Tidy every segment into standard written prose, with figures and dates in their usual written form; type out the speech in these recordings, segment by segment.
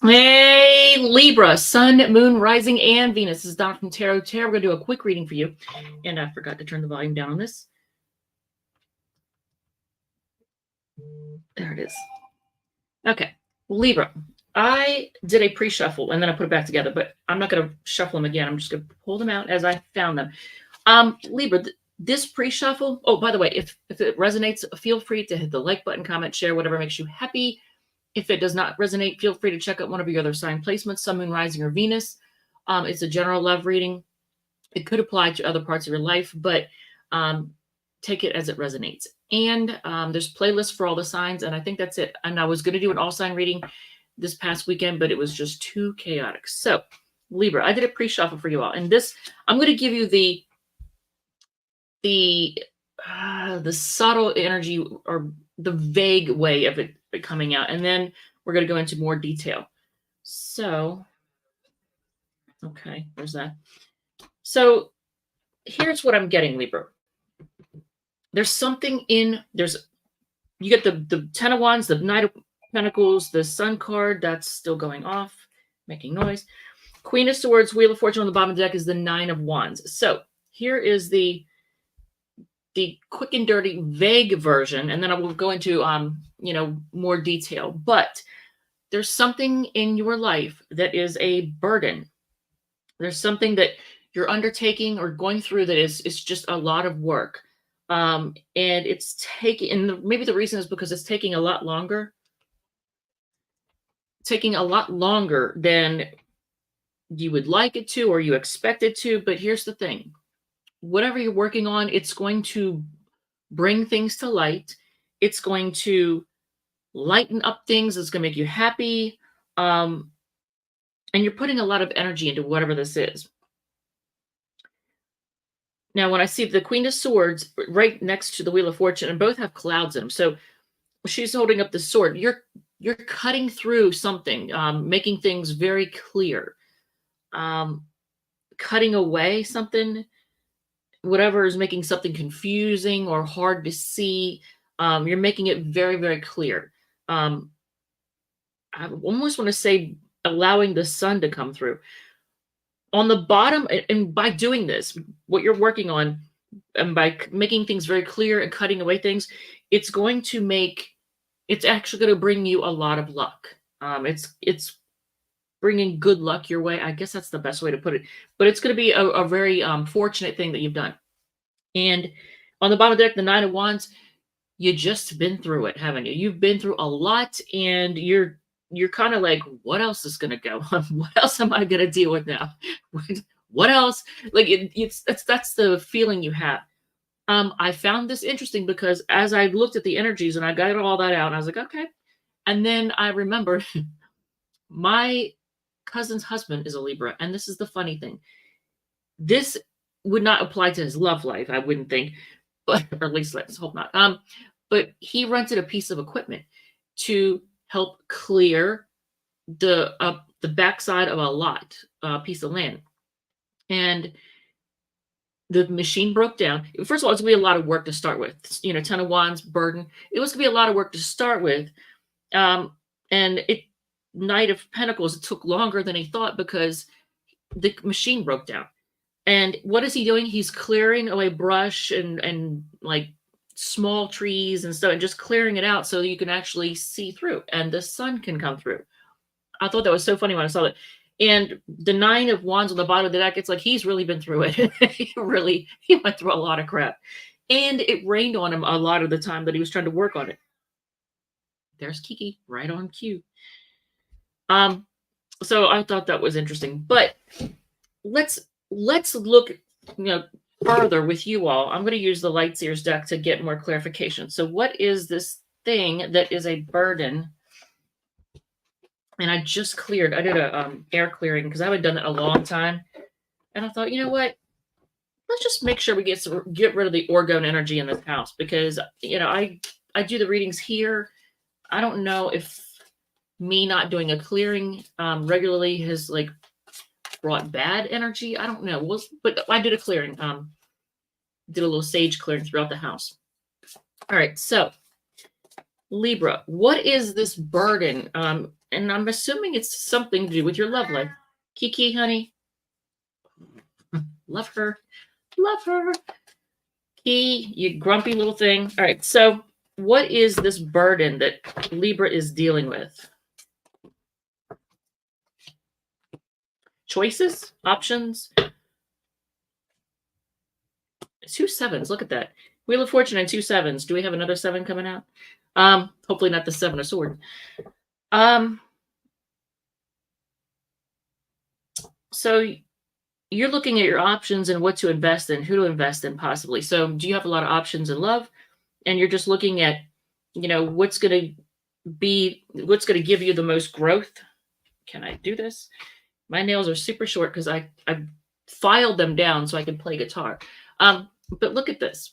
Hey, Libra, Sun, Moon, Rising, and Venus. This is Donna from Tarot. We're going to do a quick reading for you. And I forgot to turn the volume down on this. There it is. Okay, Libra. I did a pre-shuffle and then I put it back together, but I'm not going to shuffle them again. I'm just going to pull them out as I found them. Libra, this pre-shuffle, oh, by the way, if it resonates, feel free to hit the like button, comment, share, whatever makes you happy. If it does not resonate, feel free to check out one of your other sign placements, Sun, Moon, Rising, or Venus. It's a general love reading. It could apply to other parts of your life, but take it as it resonates. And there's playlists for all the signs, and I think that's it. And I was going to do an all-sign reading this past weekend, but it was just too chaotic. So, Libra, I did a pre-shuffle for you all. And this, I'm going to give you the subtle energy or the vague way of it coming out. And then we're going to go into more detail. So, okay, there's that. So here's what I'm getting, Libra. There's something you get the 10 of Wands, the Knight of Pentacles, the Sun card, that's still going off, making noise. Queen of Swords, Wheel of Fortune on the bottom of the deck is the 9 of Wands. So here is the quick and dirty, vague version, and then I will go into more detail. But there's something in your life that is a burden. There's something that you're undertaking or going through that it's just a lot of work. And it's taking, and maybe the reason is because it's taking a lot longer than you would like it to or you expect it to. But here's the thing. Whatever you're working on, it's going to bring things to light. It's going to lighten up things. It's going to make you happy. And you're putting a lot of energy into whatever this is. Now, when I see the Queen of Swords right next to the Wheel of Fortune, and both have clouds in them. So she's holding up the sword. You're cutting through something, making things very clear, cutting away something, whatever is making something confusing or hard to see. You're making it very, very clear. I almost want to say allowing the sun to come through. On the bottom, and by doing this, what you're working on, and by making things very clear and cutting away things, it's actually going to bring you a lot of luck. It's bringing good luck your way. I guess that's the best way to put it. But it's going to be a very fortunate thing that you've done. And on the bottom of the deck, the 9 of Wands, you just been through it, haven't you? You've been through a lot, and you're kind of like, what else is going to go on? What else am I going to deal with now? What else? Like that's the feeling you have. I found this interesting because as I looked at the energies and I got all that out, and I was like, okay. And then I remembered my cousin's husband is a Libra. And this is the funny thing. This would not apply to his love life, I wouldn't think, but or at least let's hope not. But he rented a piece of equipment to help clear the backside of a lot, piece of land. And the machine broke down. First of all, it's going to be a lot of work to start with. 10 of Wands, burden. It was going to be a lot of work to start with. And Knight of Pentacles, it took longer than he thought because the machine broke down. And what is he doing? He's clearing away brush and like small trees and stuff, and just clearing it out so you can actually see through and the sun can come through. I thought that was so funny when I saw that. And the 9 of Wands on the bottom of the deck, it's like he's really been through it. He went through a lot of crap. And it rained on him a lot of the time that he was trying to work on it. There's Kiki, right on cue. So I thought that was interesting. But let's look, further with you all. I'm going to use the Lightseers deck to get more clarification. So what is this thing that is a burden? And I just cleared. I did a air clearing because I haven't done that in a long time. And I thought, you know what? Let's just make sure we get rid of the orgone energy in this house because, I do the readings here. I don't know if me not doing a clearing regularly has brought bad energy. I don't know. But I did a clearing. Did a little sage clearing throughout the house. All right. So Libra, what is this burden? And I'm assuming it's something to do with your love life. Kiki, honey. Love her. Love her. Key, you grumpy little thing. All right. So, what is this burden that Libra is dealing with? Choices, options. 2 sevens. Look at that. Wheel of Fortune and 2 sevens. Do we have another 7 coming out? Hopefully not the 7 of Swords. So you're looking at your options and what to invest in, who to invest in, possibly. So do you have a lot of options in love? And you're just looking at, what's going to give you the most growth? Can I do this? My nails are super short because I filed them down so I can play guitar. But look at this.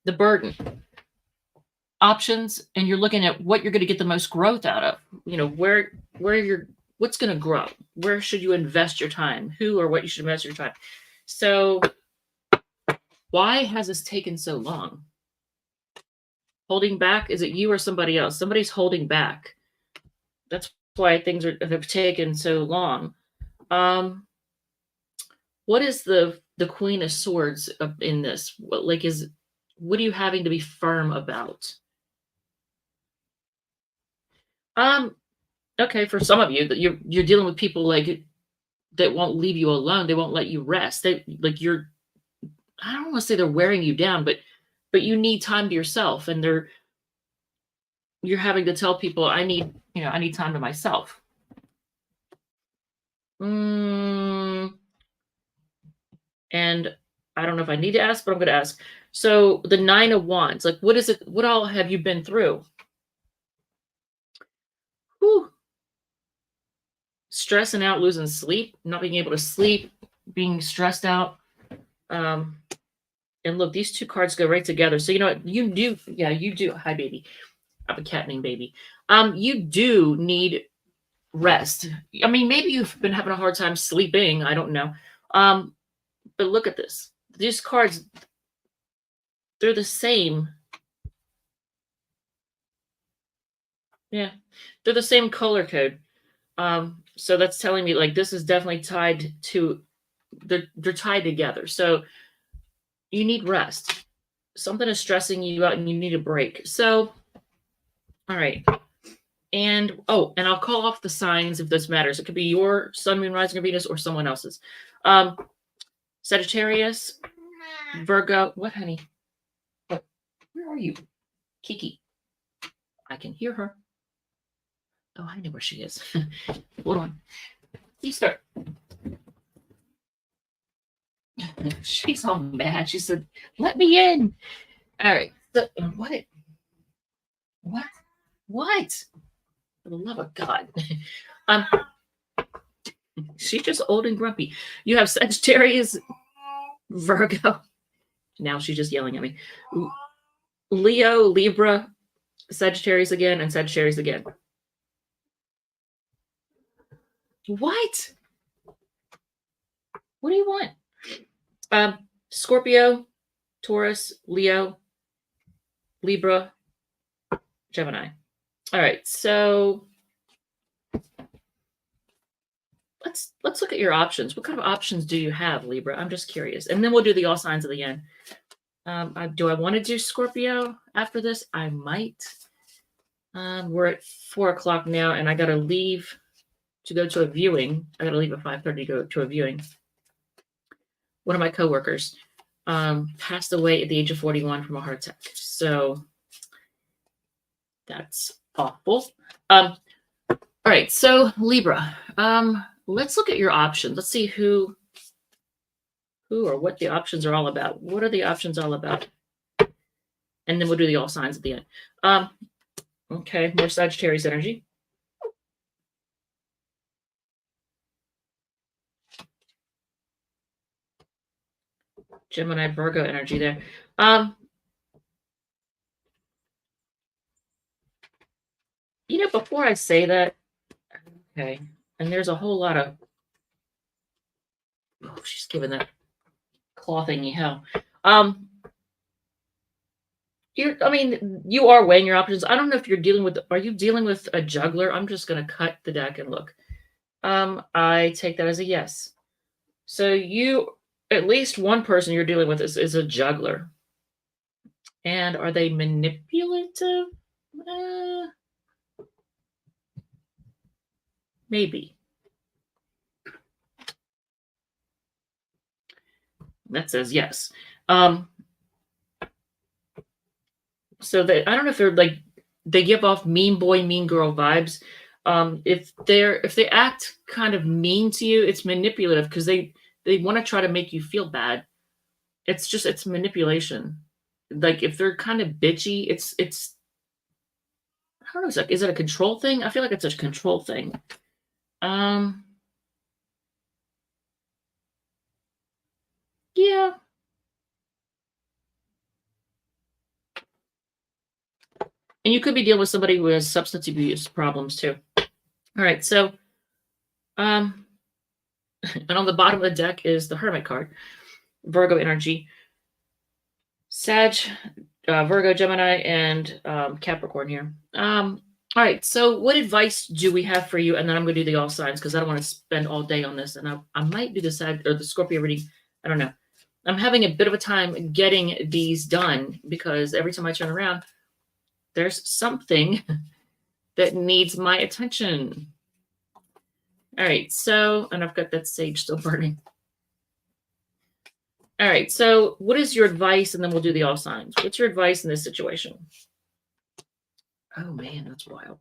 The burden. Options, and you're looking at what you're going to get the most growth out of. What's going to grow? Where should you invest your time? Who or what you should invest your time? So why has this taken so long? Holding back? Is it you or somebody else? Somebody's holding back. That's why things have taken so long. What is the Queen of Swords in this? What are you having to be firm about? Okay, for some of you, that you're dealing with people that won't leave you alone. They won't let you rest. I don't want to say they're wearing you down, but you need time to yourself, and you're having to tell people, I need time to myself. And I don't know if I need to ask, but I'm going to ask. So the 9 of Wands, what is it? What all have you been through? Whew. Stressing out, losing sleep, not being able to sleep, being stressed out. And look, these 2 cards go right together. So you know what? You do. Yeah, you do. Hi, baby. I have a cat named Baby. You do need rest. I mean, maybe you've been having a hard time sleeping. I don't know. But look at this. These cards, they're the same. Yeah, they're the same color code. So that's telling me this is definitely tied to, they're tied together. So you need rest. Something is stressing you out and you need a break. So, all right. And I'll call off the signs if this matters. It could be your sun, moon, rising, or Venus, or someone else's. Sagittarius, Virgo. What, honey? What? Where are you? Kiki. I can hear her. Oh, I know where she is. Hold on. You start. She's all mad. She said, "Let me in." All right. So, what? What? What? For the love of God. She's just old and grumpy. You have Sagittarius, Virgo. Now she's just yelling at me. Leo, Libra, Sagittarius again, and Sagittarius again. What? What do you want? Scorpio, Taurus, Leo, Libra, Gemini. All right, so let's look at your options. What kind of options do you have, Libra? I'm just curious. And then we'll do the all signs at the end. Do I want to do Scorpio after this? I might. We're at 4:00 now, and I got to leave to go to a viewing. I got to leave at 5:30 to go to a viewing. One of my coworkers passed away at the age of 41 from a heart attack. So that's awful. All right, so Libra. Let's look at your options. Let's see who or what the options are all about. What are the options all about? And then we'll do the all signs at the end. Okay, more Sagittarius energy. Gemini, Virgo energy there. Before I say that, okay, and there's a whole lot of, she's giving that claw thingy hell. I mean, you are weighing your options. I don't know if you're dealing with, are you dealing with a juggler? I'm just going to cut the deck and look. I take that as a yes. So at least one person you're dealing with is a juggler. And are they manipulative? Uh, maybe. That says yes. So I don't know if they're like, they give off mean boy, mean girl vibes. If they act kind of mean to you, it's manipulative because they want to try to make you feel bad. It's manipulation. Like if they're kind of bitchy, it's I don't know. Is it a control thing? I feel like it's a control thing. Yeah. And you could be dealing with somebody who has substance abuse problems too. All right. So, and on the bottom of the deck is the Hermit card, Virgo energy, Sag, Virgo, Gemini, and Capricorn here. All right. So, what advice do we have for you? And then I'm going to do the all signs because I don't want to spend all day on this. And I might do the Sag or the Scorpio reading. I don't know. I'm having a bit of a time getting these done because every time I turn around, there's something that needs my attention. All right, so, and I've got that sage still burning. All right, so what is your advice? And then we'll do the all signs. What's your advice in this situation? Oh man, that's wild.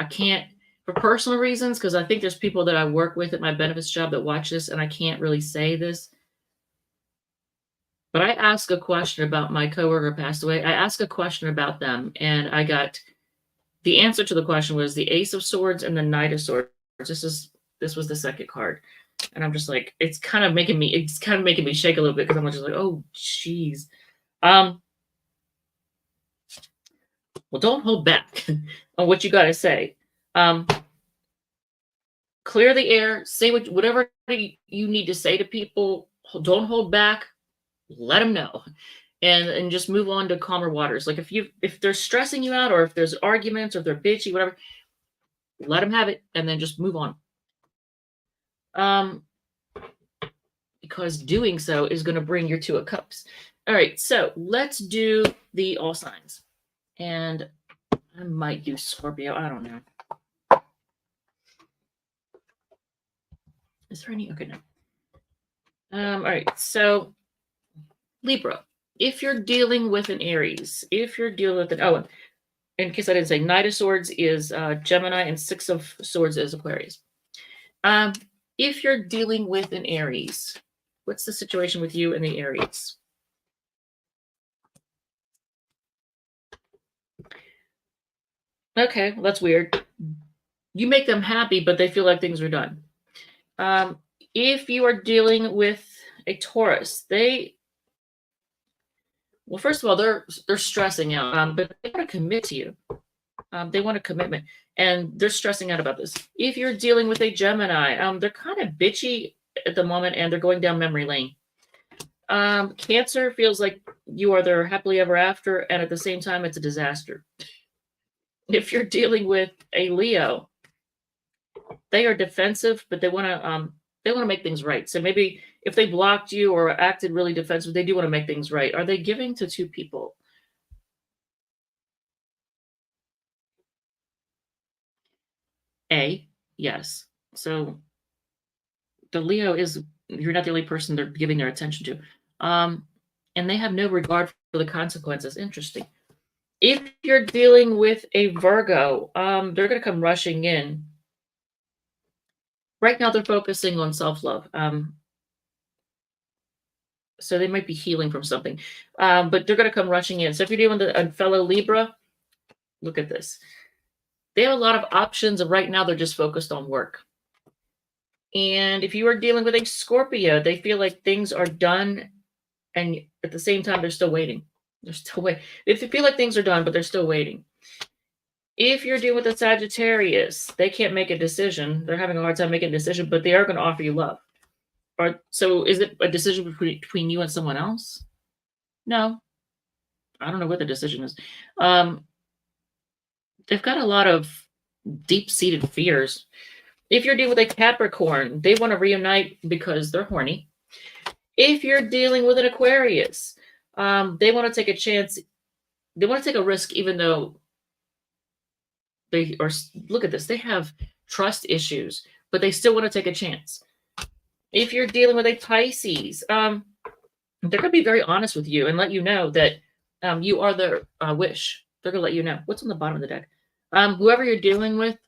I can't, for personal reasons, because I think there's people that I work with at my benefits job that watch this, and I can't really say this. But I asked a question about my coworker who passed away. I asked a question about them, and I got the answer to the question was the Ace of Swords and the Knight of Swords. This was the second card. And I'm just like, it's kind of making me shake a little bit because I'm just like, oh, jeez. Well, don't hold back on what you got to say. Clear the air, say whatever you need to say to people. Don't hold back. Let them know, and just move on to calmer waters. Like if they're stressing you out, or if there's arguments, or if they're bitchy, whatever, let them have it, and then just move on. Because doing so is going to bring your Two of Cups. All right, so let's do the all signs. And I might do Scorpio. I don't know. Is there any? Okay, no. All right, so Libra. If you're dealing with an Aries, if you're dealing with an, in case I didn't say, Knight of Swords is Gemini and Six of Swords is Aquarius. If you're dealing with an Aries, what's the situation with you and the Aries? Okay, well, that's weird. You make them happy, but they feel like things are done. If you are dealing with a Taurus, well, first of all, they're stressing out, but they want to commit to you. They want a commitment, and they're stressing out about this. If you're dealing with a Gemini, they're kind of bitchy at the moment, and they're going down memory lane. Cancer feels like you are their happily ever after, and at the same time, it's a disaster. If you're dealing with a Leo, they are defensive, but they want to make things right. So maybe if they blocked you or acted really defensive, they do want to make things right. Are they giving to two people? Yes. So the Leo you're not the only person they're giving their attention to. And they have no regard for the consequences. Interesting. If you're dealing with a Virgo, they're going to come rushing in. Right now, they're focusing on self-love. So they might be healing from something, but they're going to come rushing in. So if you're dealing with a fellow Libra, look at this. They have a lot of options, and right now they're just focused on work. And if you are dealing with a Scorpio, they feel like things are done, and at the same time, they're still waiting. They're still waiting. They feel like things are done, but they're still waiting. If you're dealing with a Sagittarius, they can't make a decision. They're having a hard time making a decision, but they are going to offer you love. So is it a decision between you and someone else? No. I don't know what the decision is. They've got a lot of deep-seated fears. If you're dealing with a Capricorn, they want to reunite because they're horny. If you're dealing with an Aquarius, they want to take a chance. They want to take a risk, even though they are. Look at this. They have trust issues, but they still want to take a chance. If you're dealing with a Pisces, they're going to be very honest with you and let you know that you are their wish. They're going to let you know what's on the bottom of the deck. Whoever you're dealing with,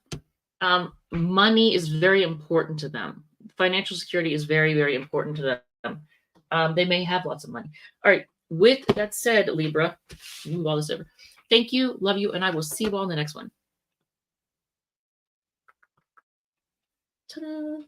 money is very important to them. Financial security is very, very important to them. They may have lots of money. All right. With that said, Libra, move all this over. Thank you. Love you. And I will see you all in the next one. Ta-da.